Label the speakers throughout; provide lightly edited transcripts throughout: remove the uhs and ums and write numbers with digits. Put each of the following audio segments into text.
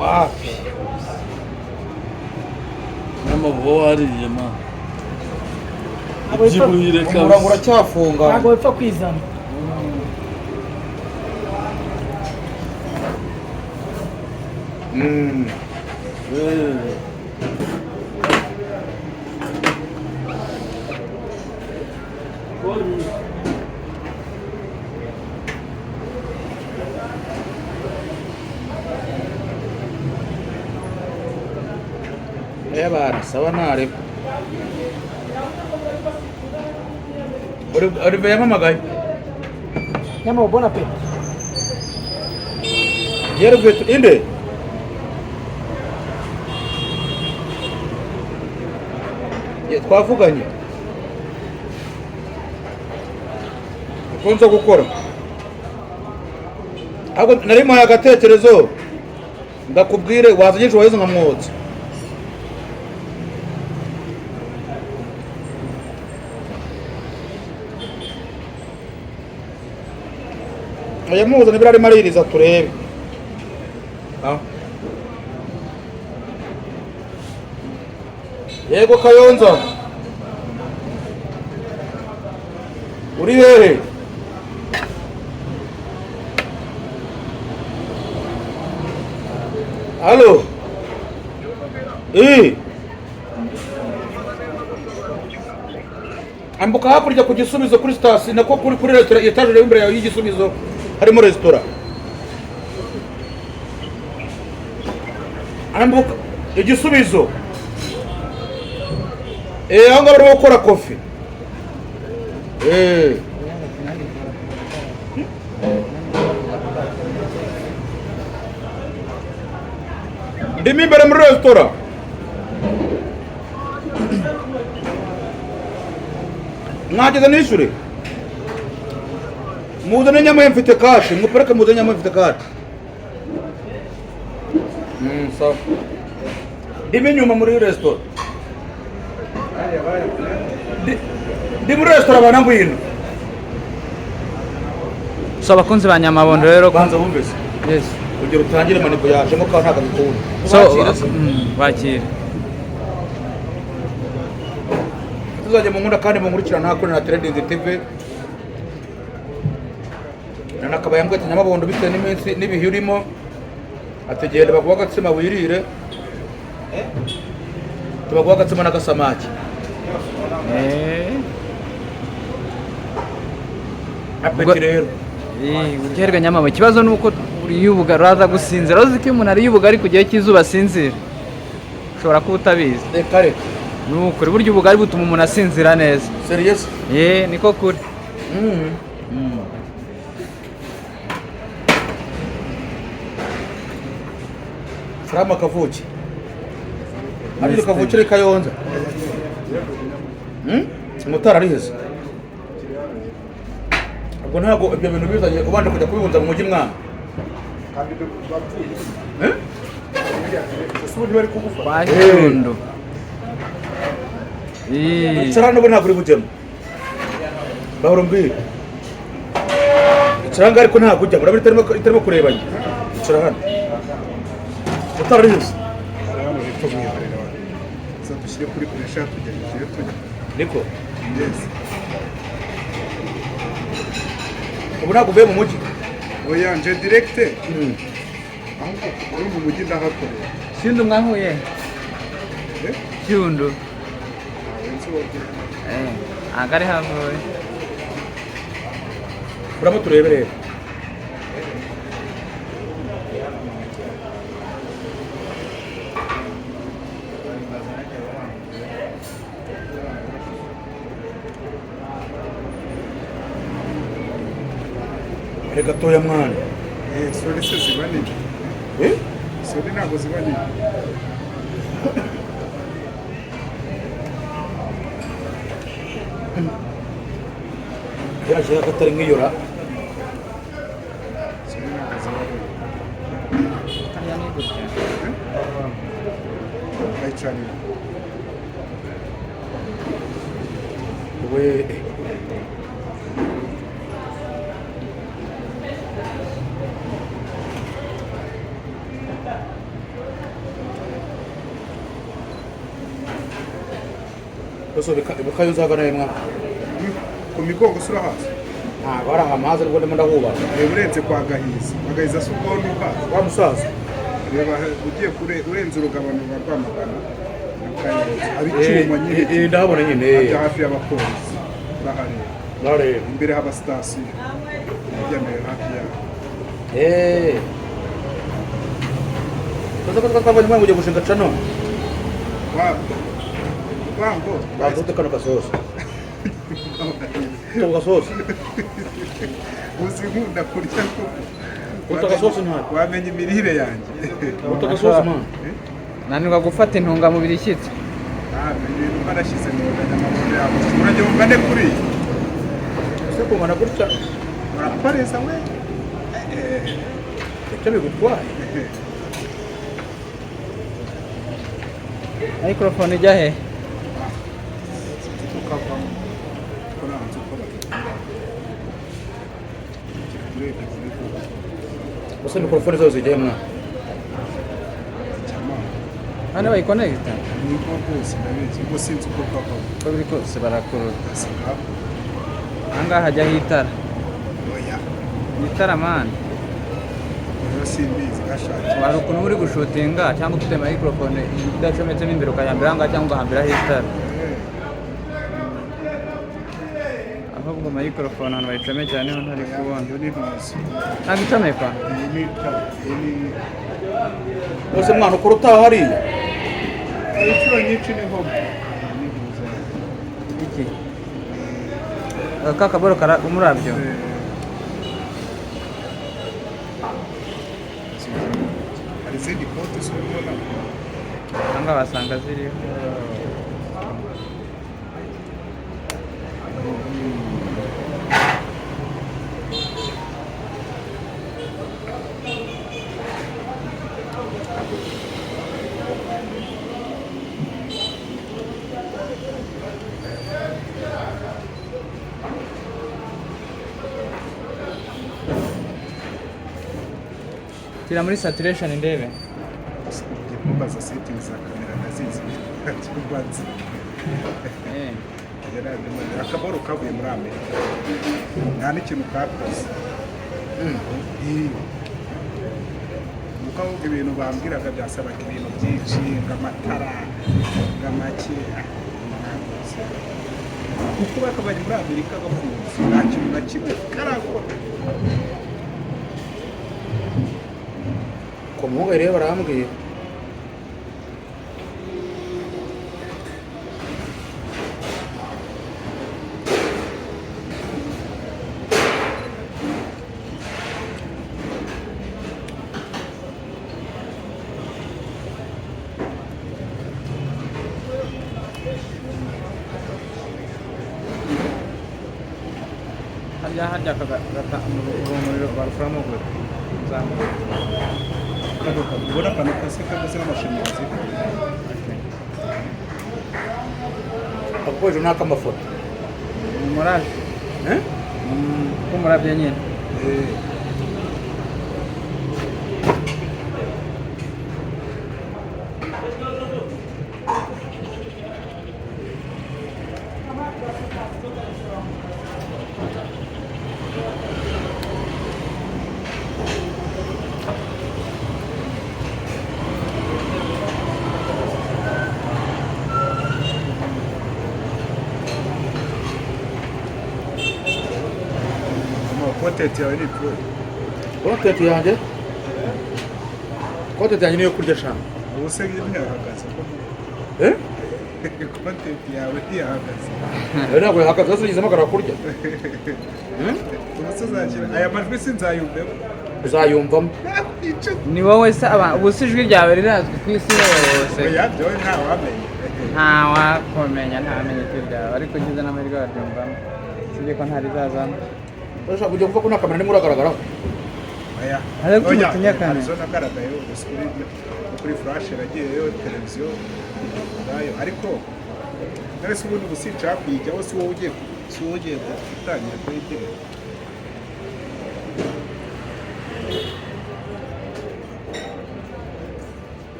Speaker 1: wapi n'amavuba wariye ma ibyibuhire
Speaker 2: umurango uracyafunga
Speaker 3: ntabwo bipfa kwizana.
Speaker 2: bana saba ntare Olivier yamamagaye
Speaker 3: Nyama bon appétit.
Speaker 2: yeruve inde twavuganye ukunze gukora ahubwo nari muhaye agatekerezo ndakubwire wazanye ejo waheze nkamwotsa yamuzana ibirari arimo aririza turebe yego Kayonza uri hehe halo ambuka hakurya ku Gisubizo kuri station nako kuri restaurant etage imbere yawe y'Igisubizo harimo restaurant ambuka Igisubizo aho ngaho barimo gukora kofi ndimo imbere muri restaurant mwageze nishure muzane nyama mfite kashi mupereke muzane nyama mfite kashi sawa ndimo inyuma muri restaurant ndi muri restaurant bana ngwino
Speaker 4: so abakunzi ba Nyamabondo rero
Speaker 2: banza bumvise
Speaker 4: yes
Speaker 2: kugira utangire maniko yaje ngo ka ntaga bikunda
Speaker 4: so bakira
Speaker 2: tuzajya mu nkunda kandi mu nkurikirana kuri na Trading TV nanakaba yambwete Nyamabondo bitewe n'iminsi n'ibihe urimo ategera baguha agatsima wirire tubaguha agatsima n'agasamaki apeti rero
Speaker 4: ugererwa Nyamabondo ikibazo nuko uriyubuga raza gusinzira uzi ko umuntu ariyubuga ari kugiye cy'izuba sinzira ushobora kuba utabizi
Speaker 2: reka reka
Speaker 4: nukuri buryo ubugari butuma umuntu asinzira neza
Speaker 2: serious
Speaker 4: niko kuri
Speaker 2: Salama Kavuki ari Kavukire Kayonza Mutara ari heza ubwo ntabwo ibyo bintu bizanye ubanje kujya kubibunza mu mujyi mwana
Speaker 4: Bashundo
Speaker 2: Sarano bo ntabwo uri bujyemo bahoro mbiri Saranga ariko ntabwo ujyamo urabona itarimo kurebanye Sara hano Mutara ari heza
Speaker 5: Dushyire kuri kuresha tugejeje tujya
Speaker 2: niko
Speaker 5: yes
Speaker 2: ubu ntabwo uvuye mu mujyi
Speaker 5: oya nje direct ahubwo uri mu mujyi ndahakorera
Speaker 4: Shundo mwahuye Shundo agari havuye
Speaker 2: uramo turebe rero reka toya mwana
Speaker 5: sori se ziba nini sori ntabwo ziba nini
Speaker 2: yarashaka katari nk'iyora
Speaker 5: sori ntabwo ziba nini ayicanira
Speaker 2: we gusa bikayo uzagana yemwa
Speaker 5: ku migongo sura hasi
Speaker 2: ntabwo ari amazi ariko ndimo ndahubaka
Speaker 5: reba urenze kwa gahiza bagahiza si ubwo ntuhazi
Speaker 2: wa musaza
Speaker 5: reba ugiye urenze urugabano rwa rwamagana ab'icyuma nyine
Speaker 2: ndahabona nyine
Speaker 5: ajya hafi y'abapolisi urahareba
Speaker 2: ndareba
Speaker 5: imbere haba sitasiyo ugendeye hafi yaho
Speaker 2: Sasa kwa kama nyuma uje gushinga cano
Speaker 5: wango
Speaker 2: bazote kano kasosi to kasosi
Speaker 5: uzi nkunda kurya ko
Speaker 2: utaka sosi ntari
Speaker 5: wamenye imirire yanjye
Speaker 2: utaka sosi man
Speaker 4: nanirwa gufata intungamubiri ishyitse
Speaker 5: ibintu barashyize mu nyamabondo yabo urajya ungane kuri
Speaker 2: ese kungana gutya
Speaker 5: urapareza we
Speaker 2: icyo bigutwaye
Speaker 4: microphone ijya he
Speaker 5: tukavamo kuranze uko
Speaker 2: gusa mikrofone zose zijyaye mwana
Speaker 4: hano bayikonegita
Speaker 5: niko rwose ndabizi ubwo sinzi uko kavamo
Speaker 4: uko biri kose barakurura
Speaker 5: gasingabo
Speaker 4: ahangaha hajyaho itara
Speaker 5: oya
Speaker 4: itara mani
Speaker 5: rero simbizi gashaje
Speaker 4: hari ukuntu uri gushutinga cyangwa ufite microphone idacometsemo imbere ukayambira ahangaha cyangwa ugahambiraho itara ahubwo microphone ahantu bayicomekera niho ntari kubona
Speaker 5: iyo ni ntuzi
Speaker 4: ntabwo icomekwa
Speaker 5: iyi ni itara iyi ni
Speaker 2: bose mwana ukora utaha hariya
Speaker 5: inshuro nyinshi ni nko ni ntuzi
Speaker 4: iki ka kaboro umurabyo
Speaker 5: hari izindi konti z'ubona
Speaker 4: ahangaha wasanga ziriho shyira muri saturation ndebe
Speaker 5: mubaza settings za kamera nazizi kibanza akaboro kavuye muri Amerika nta n'ikintu kakoze ukavuga ibintu bambwiraga byasabaga ibintu byinshi nk'amatara nk'amake kuko bakabari muri Amerika bafunze nta kintu na kimwe karakora
Speaker 2: ku muhungu rero barambwira
Speaker 4: harya urumuri barufuramo gure
Speaker 5: ubona akantu kase kameze nk'amashanyarazi
Speaker 2: akoresha n'akamafoto
Speaker 4: umurabyo k'umurabyo nyine
Speaker 5: kontenti yawe ni pro
Speaker 2: kontenti yanjye niyo kurya shamba
Speaker 5: ubu se ntiyahagaze kontenti yawe ntiyahagaze
Speaker 2: rero ntabwo yahagaze zose yizemo akara kurya
Speaker 5: ubu se uzakira aya majwi sinzayumvemo
Speaker 2: uzayumvamo
Speaker 4: ni wowe se ubu se ijwi ryawe rirazwi ku isi yose
Speaker 5: oya byowe ntawamenya
Speaker 4: ntawakumenya ntamenye ijwi ryawe ariko ugize n'amahirwe waryumvamo sibyo ko ntarizazamo
Speaker 2: urashaka kujya kuvuga ko nta kamera nimwe uragaragaraho
Speaker 5: oya
Speaker 4: ariko utinya kamera
Speaker 5: zo nagaragayeho gusa kuri flash yagiyeyo televiziyo nayo ariko narese ubundi gusica kuyijyaho si wowe ugiye gutangira kuyigira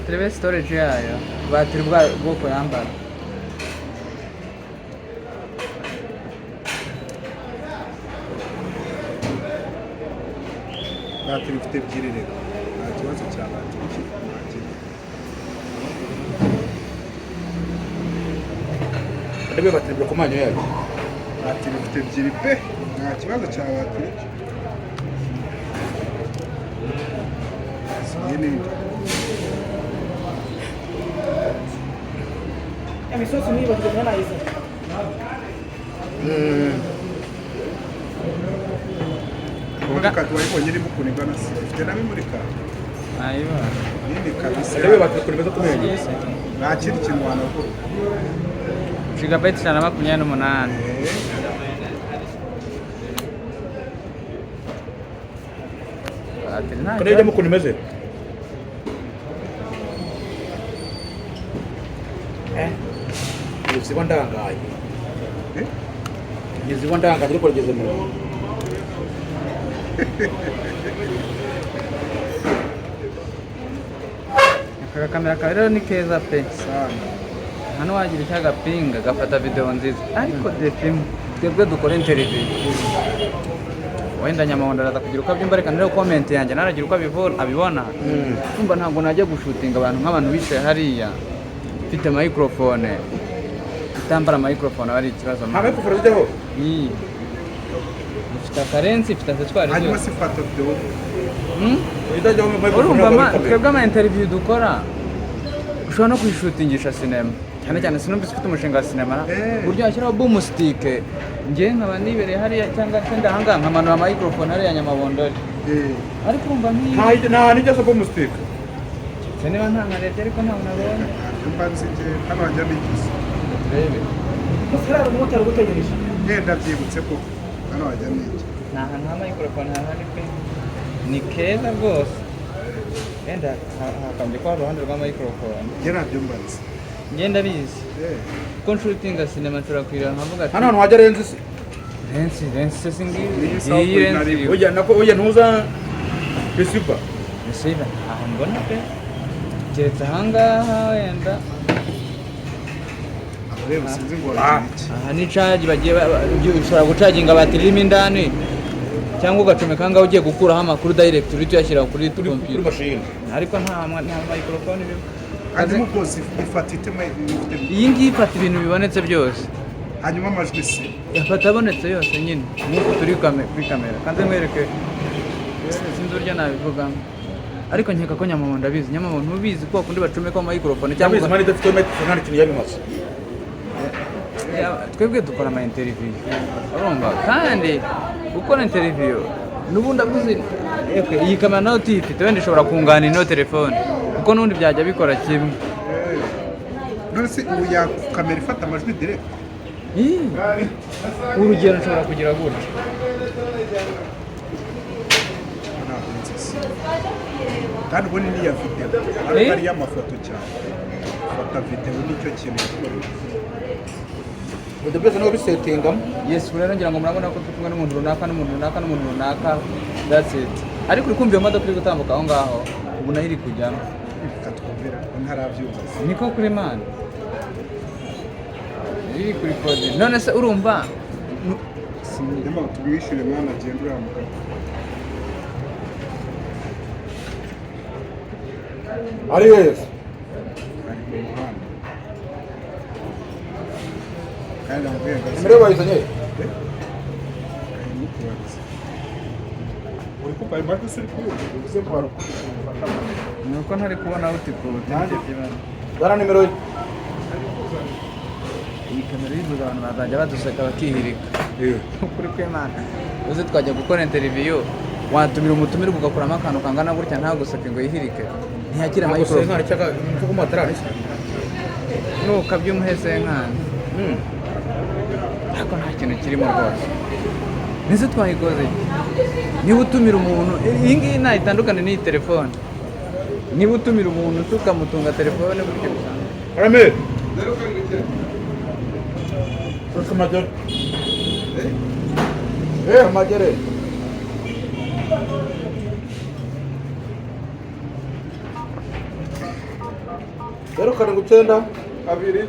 Speaker 4: turebe storage yayo batiri bwoko yambara.
Speaker 5: batiri ifite ebyiri rero nta kibazo cya batiri
Speaker 2: ndebe batiri ku manyo yayo.
Speaker 5: batiri ifite ebyiri pe nta kibazo cya batiri iyi ni
Speaker 3: Ya misosi niyo bagenda nayiza.
Speaker 5: imodoka tuwayibonye irimo ukuntu ingana se ifite na memory card
Speaker 4: Ayiba.
Speaker 5: nini kabisa
Speaker 2: ndebe batiri kuri meza ku manyo.
Speaker 5: nta kindi kintu wanakora
Speaker 4: Gigabyte 128. Batiri nta.
Speaker 2: Ndebe mu kuntu imeze. Iziba ndangaye. Iziba ndangaye ariko rigeze mu.
Speaker 4: Aka kamera kawe rero ni keza pe.
Speaker 5: sana
Speaker 4: Hano wagira icyo agapinga gafata video nziza ariko defimo twebwe dukora interview. Wenda Nyamahondo araza kugira uko abyumva reka rero comment yanjye naragira uko abibona. Kumva ntabwo najya gushutinga abantu nk'abantu bicaye hariya mfite microphone itambara microphone ari ikibazo.
Speaker 2: Nta microphone zijyaho.
Speaker 4: Mfite akarensi mfite accessoire
Speaker 5: hanyuma
Speaker 4: zose.
Speaker 5: sifata video
Speaker 2: Itajyaho microphone.
Speaker 4: Urumva twebwe ama interview dukora ushobora no kuyishutingisha sinema cyane cyane sinumvise ufite umushinga wa sinema uburyo washyiraho boom stick njye nkaba nibereye hariya cyangwa se ndahanga nkamanura microphone hariya Nyamabondo ariko urumva nk'iyi
Speaker 2: nta nijya so boom stick.
Speaker 4: sinema nta nkarebye ariko ntabwo nabonye
Speaker 5: mbanze nje hano hajya n'igize
Speaker 4: turebe
Speaker 3: Musirara umumotari ugutegereje.
Speaker 5: ngenda byibutse ko hano hajya n'iki
Speaker 4: nta hantu ha microphone hahari pe ni keza rwose wenda hakambye ko hari uruhande rwa microphone
Speaker 5: njye ntabyo mbanze
Speaker 4: ngenda bizi ko nshutinga sinema nshobora kwirira nkavuga ati
Speaker 2: Hano hantu hajya renzi se.
Speaker 4: Rensi se singi
Speaker 5: South
Speaker 4: iyi rensi
Speaker 5: Korea.
Speaker 2: Oya nako oya ntuza Bisiba.
Speaker 4: Musiba aho mbona pe keretse ahangaha wenda
Speaker 5: reba sinzi ngo iki
Speaker 4: aha ni charge bagiye ushobora gucaginga batiri irimo indani cyangwa ugacomeka ahangaha ugiye gukuraho amakuru direct uri tuyashyira kuri
Speaker 2: Kuri
Speaker 4: computer
Speaker 2: machine.
Speaker 4: ariko nta microphone biba
Speaker 5: hanyuma rwose ifata itema
Speaker 4: iyi ngiyi ifata ibintu bibonetse byose
Speaker 5: hanyuma amajwi se
Speaker 4: yafata abonetse yose nyine nk'uko turi kuri kamera kandi mwereke sinzi uburyo nabivugamo ariko nkeka ko Nyamabondo abizi Nyamabondo ntubizi ko kundi bacomekaho microphone
Speaker 2: Cyangwa
Speaker 4: cyangwa
Speaker 2: izimani idafite microphone nta kintu yabimaze.
Speaker 4: twebwe dukora ama interview urumva kandi gukora interview n'ubundi avuze iyi kamera nayo tuyifite wenda ishobora kungana ino telefone kuko n'ubundi byajya bikora kimwe
Speaker 5: none se ubu ya kamera ifata amajwi direct
Speaker 4: urugero nshobora kugira gutya
Speaker 5: ntabwo nzi kandi ubwo ni n'iya video ariko ari iy'amafoto cyane fata video nicyo kintu
Speaker 2: Ibyo byose no bisetingamo.
Speaker 4: yes rero ngira ngo murabona ko turi kumwe n'umuntu runaka n'umuntu runaka n'umuntu runaka that's it ariko uri kumva iyo modoka iri gutambuka aho ngaho ubu nayo iri kujyamo
Speaker 5: katwumvira ntarabyumva
Speaker 4: niko kuri mani iri kuri kode none se urumva
Speaker 5: nyuma tubwishyure mwana agenda uramuka
Speaker 2: Ari wese.
Speaker 5: ari mu muhanda kandi namubwiye ngo
Speaker 2: Imere bayizanye.
Speaker 5: uri kumva ayo majwi se uri kuyumva bivuze ngo hari ukuntu ufata amajwi
Speaker 4: ni uko ntari kubona utikute nicyo kibazo
Speaker 2: Dara nimero ye.
Speaker 4: iyi kamera yivuga abantu bazajya baduseka bakihirika ukuri kw'Imana uzi twajya gukora interview watumira umutumirwa ugakuramo akantu kangana gutya ntaguseke ngo yihirike ntiyakire
Speaker 2: Ntabwo se
Speaker 4: microphone
Speaker 2: nkari cyaka cyo kumatara.
Speaker 4: nukabye umuhese nkana ariko nta kintu kirimo rwose nizo twayikoze niba utumira umuntu iyi ngiyi nta itandukane n'iyi telefone niba utumira umuntu tukamutunga telefone buryo busanzwe
Speaker 2: Karame. Sasa major. Major. 079
Speaker 1: kabiri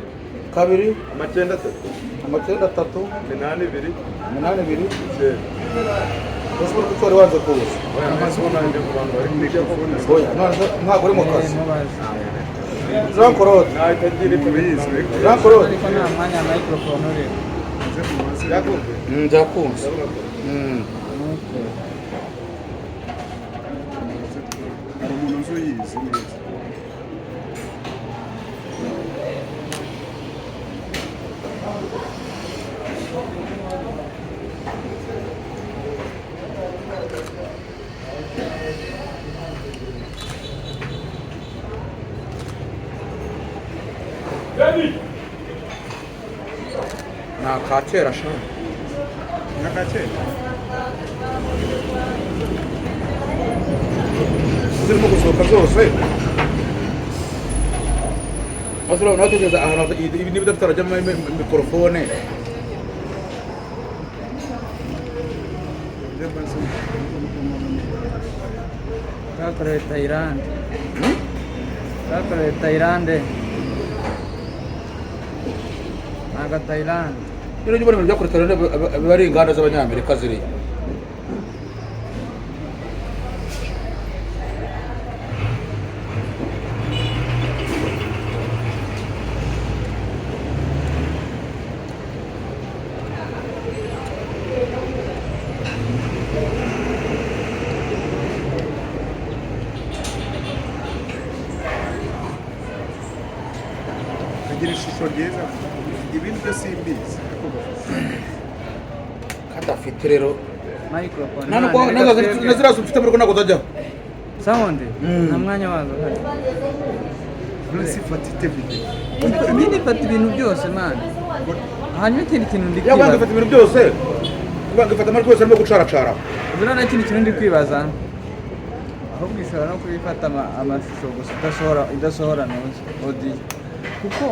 Speaker 2: kabiri
Speaker 1: amacyenda atatu
Speaker 2: 93
Speaker 1: minani ibiri
Speaker 2: 82
Speaker 1: icyenda.
Speaker 2: ese uri kutora wanze kuza
Speaker 1: Oya amaso nanjye ku bantu bari muri telefone
Speaker 2: oya none ntabwo uri mu kazi
Speaker 4: mubaze
Speaker 2: Jean Claude
Speaker 1: nahita ngira itubizi
Speaker 2: Jean Claude
Speaker 4: ariko nta mwanya wa microphone uri
Speaker 1: yakunze
Speaker 2: byakunze
Speaker 5: hari umuntu uzi uyizi neza.
Speaker 2: ni akakera sha
Speaker 5: Nyakakera
Speaker 2: zirimo gusohoka zose maze urabona hategeza ahantu ibi niba tutarajyamo mikorofone
Speaker 4: kakoreye Thailand kakoreye Thailand aga Thailand
Speaker 2: rero njye mbona ibintu byakurikirana biba ari inganda z'abanyamerika ziriya
Speaker 5: kagira ishusho ryiza, ibindi byo simbizi ariko
Speaker 2: kadafite rero
Speaker 4: microphone
Speaker 2: na ziriya ufite muri ko ntabwo uzajyaho
Speaker 4: sound nta mwanya wazo hari
Speaker 5: none ifata ite video
Speaker 4: nyine ifata ibintu byose man hanyuma ikindi kintu ndi
Speaker 2: yabanga
Speaker 4: kwibaza
Speaker 2: ifata ibintu byose yabanga ifata amajwi yose arimo gucaracara
Speaker 4: ubu nta kindi kintu ndi kwibaza ahubwo ishobora no kubifata amashusho gusa idasohora audio kuko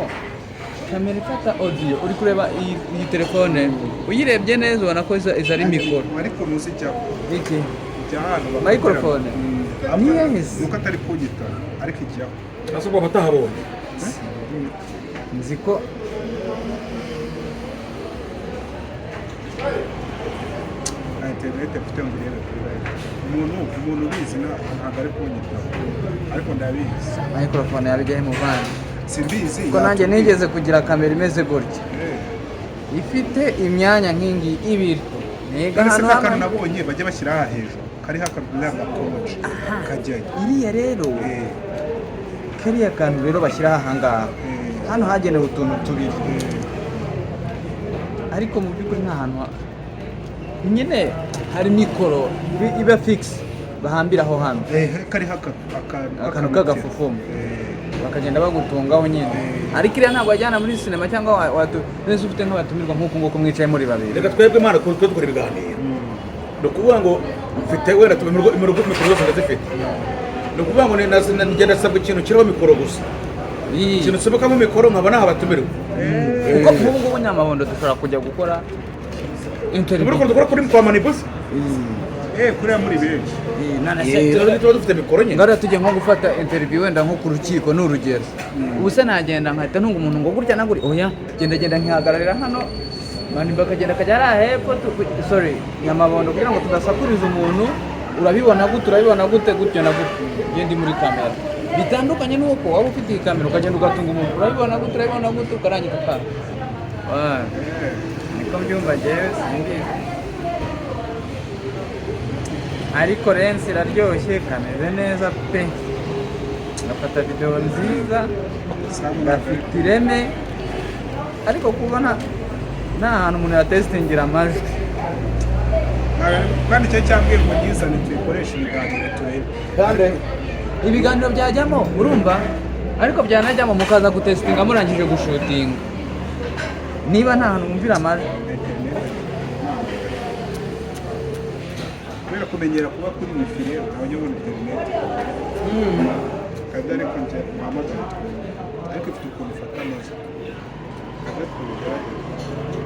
Speaker 4: kamera ifata audio uri kureba iyi telefone uyirebye neza ubona ko iza ari mikoro
Speaker 5: ariko muzi ijyaho
Speaker 4: iki
Speaker 5: ijya ahantu
Speaker 4: microphone ni yahise
Speaker 5: nuko atari kunyita ariko ijyaho
Speaker 2: ese ubwo batahabonye
Speaker 4: nzi ko
Speaker 5: na interineti mfite ngo irebe kuri live umuntu ubizi ntabwo ari kunyitaho ariko ndabizi
Speaker 4: microphone yabigaye mu bandi
Speaker 5: simbizi
Speaker 4: kuko nanjye nigeze kugira kamera imeze gutya
Speaker 5: Eh.
Speaker 4: ifite imyanya nk'ingi ibiri niga
Speaker 5: None se
Speaker 4: ahantu
Speaker 5: nk'akantu
Speaker 4: hamwe
Speaker 5: nabonye bajya bashyira aha hejuru kariho agakonje kajyayo
Speaker 4: iriya rero
Speaker 5: Eh,
Speaker 4: kariya kantu rero bashyira aha ngaha
Speaker 5: eh,
Speaker 4: hano hagenewe utuntu tubiri
Speaker 5: eh.
Speaker 4: ariko mu by'ukuri nta hantu nyine hari mikoro iba fix bahambiraho hano
Speaker 5: kariho
Speaker 4: akantu k'agafufumu bakagenda bagutungaho nyine ariko iriya ntabwo wajyana muri sinema cyangwa neza ufite nk'abatumirwa nk'uku nguku mwicaye muri babiri
Speaker 2: reka twebwe imana twe dukora ibiganiro ni ukuvuga ngo mfite wenda mikoro zose ndazifite ni ukuvuga ngo ngenda asabwa ikintu kiriho mikoro gusa ikintu nsomekamo mikoro nkaba naha abatumirwa
Speaker 4: kuko nk'ubu ngubu Nyamabondo dushobora kujya gukora
Speaker 2: muri
Speaker 4: interview
Speaker 2: ukuntu dukora kuri kwa manibusi
Speaker 5: kuriya muri benshi
Speaker 2: tuba dufite mikoro nyine
Speaker 4: ngara tujye nko gufata interview wenda nko ku rukiko ni urugero ubu se nagenda nkahita ntunga umuntu ngo gutya na gutya oya genda nkihagararira hano mani bakagenda kajya hariya hepfo sorry Nyamabondo kugira ngo tudasakuriza umuntu urabibona gute gutya na gutya ugenda muri kamera bitandukanye n'uko waba ufite iyi kamera ukagenda ugatunga umuntu urabibona gute ukarangiza ukara niko mbyumva njyewe simbizi ariko lensi iraryoshye kameze neza pe gafata video nziza gafite ireme ariko kubona nta hantu umuntu yatesitingira amajwi
Speaker 5: kandi icyo cyambwiye ngo nyizane tuyikoreshe ibiganiro turebe
Speaker 2: kandi
Speaker 4: ibiganiro byajyamo urumva ariko byanajyamo mukaza gutesitinga murangije gushutinga niba nta hantu wumvira amajwi
Speaker 5: kubera kumenyera kuba kuri wifi rero ntabwo ubona interineti kandi ariko njye muhamagara ariko ifite ukuntu ifata amajwi ariko bigaragara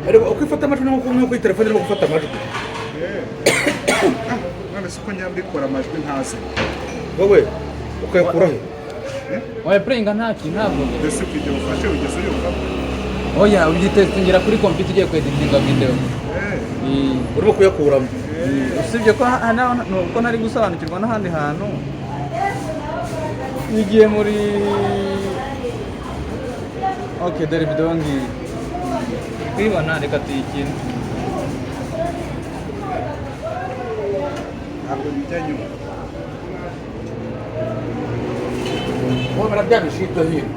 Speaker 2: ariko uko ifata amajwi nk'uko iyi telefone irimo gufata amajwi
Speaker 5: none se uko njya mbikora amajwi ntazi
Speaker 2: wowe ukayakura he
Speaker 4: oya playing nta kintu ntabwo
Speaker 5: mbese video ufashe ugeze uyumvamo
Speaker 4: oya ugitestingira kuri computer ugiye kweditinga video
Speaker 2: urimo kuyakuramo
Speaker 4: usibye ko nuko ntari gusobanukirwa n'ahandi hantu igiye muri okay dore video ngiyi kwibona reka tuyikine
Speaker 5: ntabwo bijya nyuma
Speaker 2: wowe barabyamisha hirya hino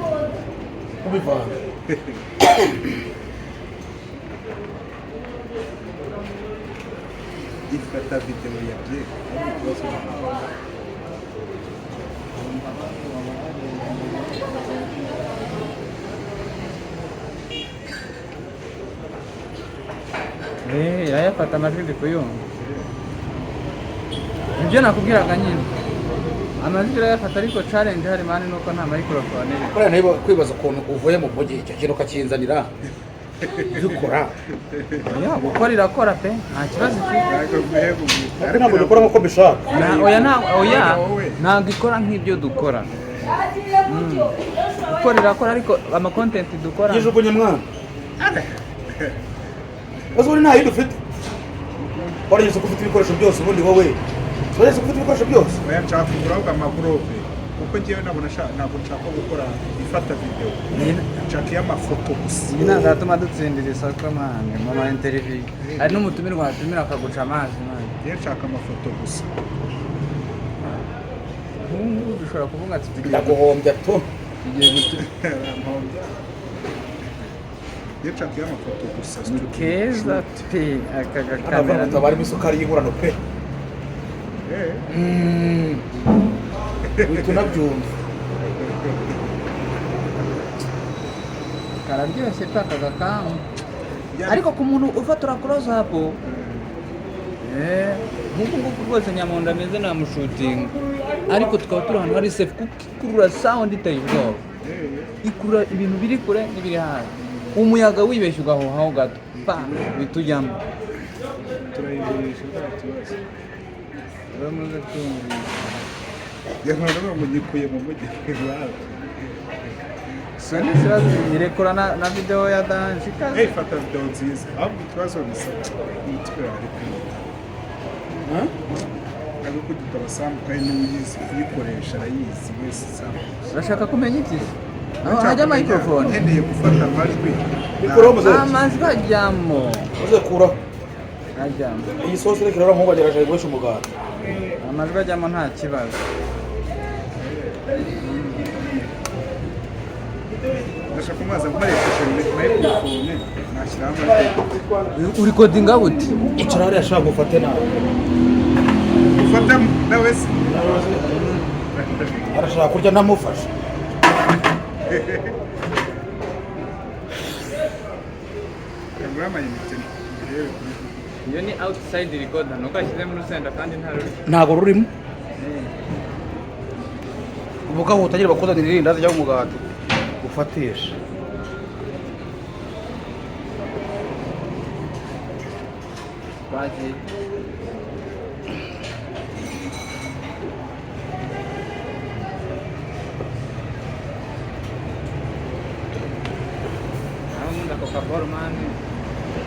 Speaker 2: kubivanga
Speaker 5: ifata video ya bye ari ikibazo
Speaker 4: irayafata amajwi ndi kuyumva ibyo nakubwiraga nyine amajwi irayafata ariko challenge hari mani nuko nta microphone iri
Speaker 2: kuriya nayo kwibaza ukuntu uvuye mu mujyi icyo kintu ukakinzanira dukora
Speaker 4: ya gukora irakora pe nta kibazo ifite
Speaker 2: ariko ntabwo dukora nk'uko mbishaka
Speaker 4: oya ntabwo ikora nk'ibyo dukora gukora irakora ariko ama content dukora
Speaker 2: yijugunye mwana ese uri nta yindi ufite warageze ko ufite ibikoresho byose ubundi wowe warageze ko ufite ibikoresho byose
Speaker 5: oya nshaka kugura ahubwo amagurupe kuko njyewe ntabwo nshaka gukora ifata video nshaka iy'amafoto gusa
Speaker 4: ibi ntazatuma dutsindira isoko mani mu ma interview hari n'umutumirwa watumira akaguca amazi mani
Speaker 5: njyewe nshaka amafoto gusa
Speaker 4: nk'ubu dushobora kuvuga ati
Speaker 2: ndaguhombya tu
Speaker 4: tugiye gutura
Speaker 5: njyewe nshaka iy'amafoto gusa
Speaker 4: keza pe aka
Speaker 2: kamera
Speaker 4: gakamera
Speaker 2: tabarimo isukari y'inkorano pe uhita unabyumva
Speaker 4: kararyoshye pe aka gakamu ariko ku muntu ufatura close up nk'uku nguku rwose nyamuntu ameze namushutinga ariko tukaba turi ahantu hari safe kuko ikurura sound iteye ubwoba ikurura ibintu biri kure n'ibiri hafi umuyaga wibeshye ugahohaho gato pa uhita ujyamo
Speaker 5: turayigurisha nta kibazo
Speaker 4: uramaze kumva
Speaker 5: yankora ngo ngikuye mu mujyi wawe
Speaker 4: soni kibazo irekura na video ya dance kazi
Speaker 5: fata video nziza ahubwo ikibazo gusa umutwe wawe ntabwo kugira abasamu kandi n'uyizi kuyikoresha arayizi wese samu
Speaker 4: urashaka kumenya iki aho hajya microphone
Speaker 5: nkeneye gufata amajwi
Speaker 2: mikoro muze
Speaker 4: amajwi ajyamo
Speaker 2: uze kuraho
Speaker 4: ajyamo
Speaker 2: iyi sosi reka rero nkubageraje guhisha umuganda
Speaker 4: amajwi ajyamo nta kibazo
Speaker 5: ndashaka kumaza nkoresheje microphone nashyiraho amajwi
Speaker 4: uri kodinga gute
Speaker 2: icara hariya ashaka gufate nawe
Speaker 5: ufata nawe se
Speaker 2: arashaka kurya ntamufashe
Speaker 5: kagura amayinite
Speaker 4: iyo ni outside recorder nuko ashyizemo urusenda kandi nta ruri
Speaker 2: ntabwo rurimo uvuga ngo utagire bakuzanira irindazi cyangwa umugati ufatisha
Speaker 4: bagiye ako kaboro mani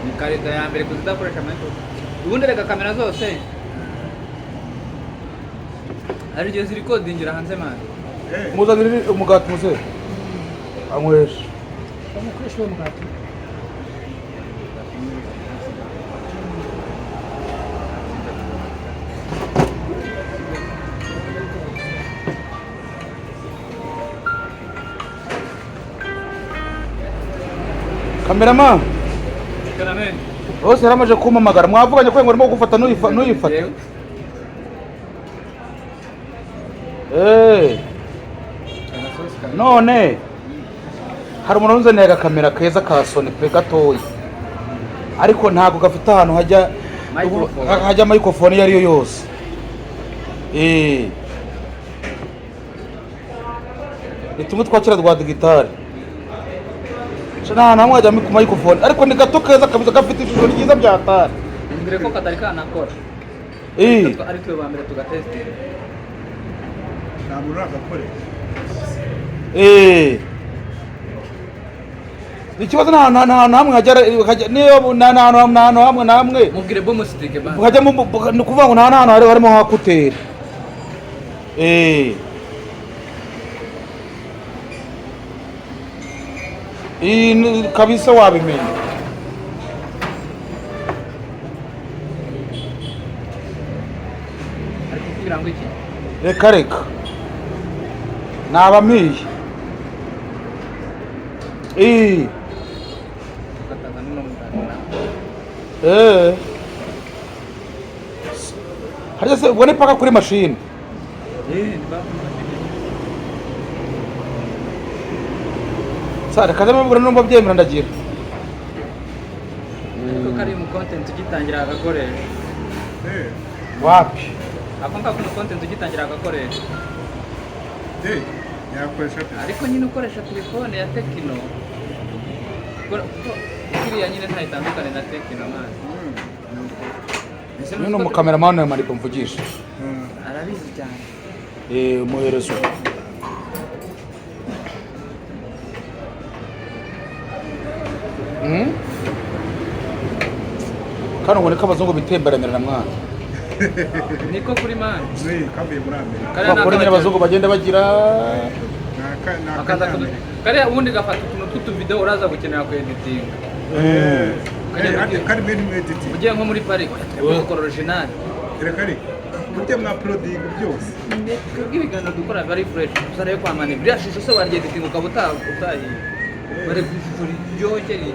Speaker 4: ni karita ya mbere kuzidakoresha microphone ubundi reka kamera zose ari igihe ziri kodingira hanze mani
Speaker 2: muzanire umugati muze anywesha
Speaker 3: bamukoresha uwo mugati
Speaker 2: kamerama
Speaker 4: Karameni
Speaker 2: bose yaramaje kumpamagara mwavuganye ko ngo arimo gufata n'uyifata none hari umuntu unzaniye agakamera keza ka Sony pe gatoya ariko ntabwo gafite ahantu hajya microphone iyo ari yo yose ni tumwe twakira rwa digitali nta namwe ajya ku microphone ariko ni gato keza kabisa gafite ishusho ryiza bya tari
Speaker 4: imbere ko katari kanakora ari twe ba mbere tugatestinga
Speaker 5: nta muntu uragakoresha
Speaker 2: ikibazo nta namwe hagera niyo nta hamwe namwe
Speaker 4: mubwire bo musitike ba
Speaker 2: bukajya ni ukuvuga ngo nta hantu harimo hakuteri iyi kabisa wabimenya
Speaker 4: ariko kugira ngo iki
Speaker 2: reka nabamiye
Speaker 4: ukataza no mutana
Speaker 2: harya se ubwo ni paka kuri mashini reka ndamubwira numva byemera ndagira
Speaker 4: ariko kari mu content ugitangira agakoresha
Speaker 2: wapi
Speaker 4: ako ngako mu content ugitangira agakoresha
Speaker 5: yakoresha
Speaker 4: ariko nyine ukoresha telefone ya Tekino kiriya nyine nta itandukane na Tekino mazi
Speaker 2: uyu ni umukameramani wa Maripo mvugisha
Speaker 4: arabizi cyane
Speaker 2: umuherezo kandi ubone ko abazungu bitemberanira na mwana
Speaker 4: niko kuri mani
Speaker 5: kavuye muri Amerika
Speaker 2: bakora nyine abazungu bagenda bagira
Speaker 4: kariya ubundi gafata utuntu tw'utuvideo uraza gukenera ku editinga
Speaker 5: kari meni mediti
Speaker 4: ugiye nko muri Paris ukora original
Speaker 5: kari burya mwa proding byose
Speaker 4: ibiganiro dukora very fresh usara yo kwamana buriya shusho se warya editing ukaba utahiye bare ku ishusho ryoheye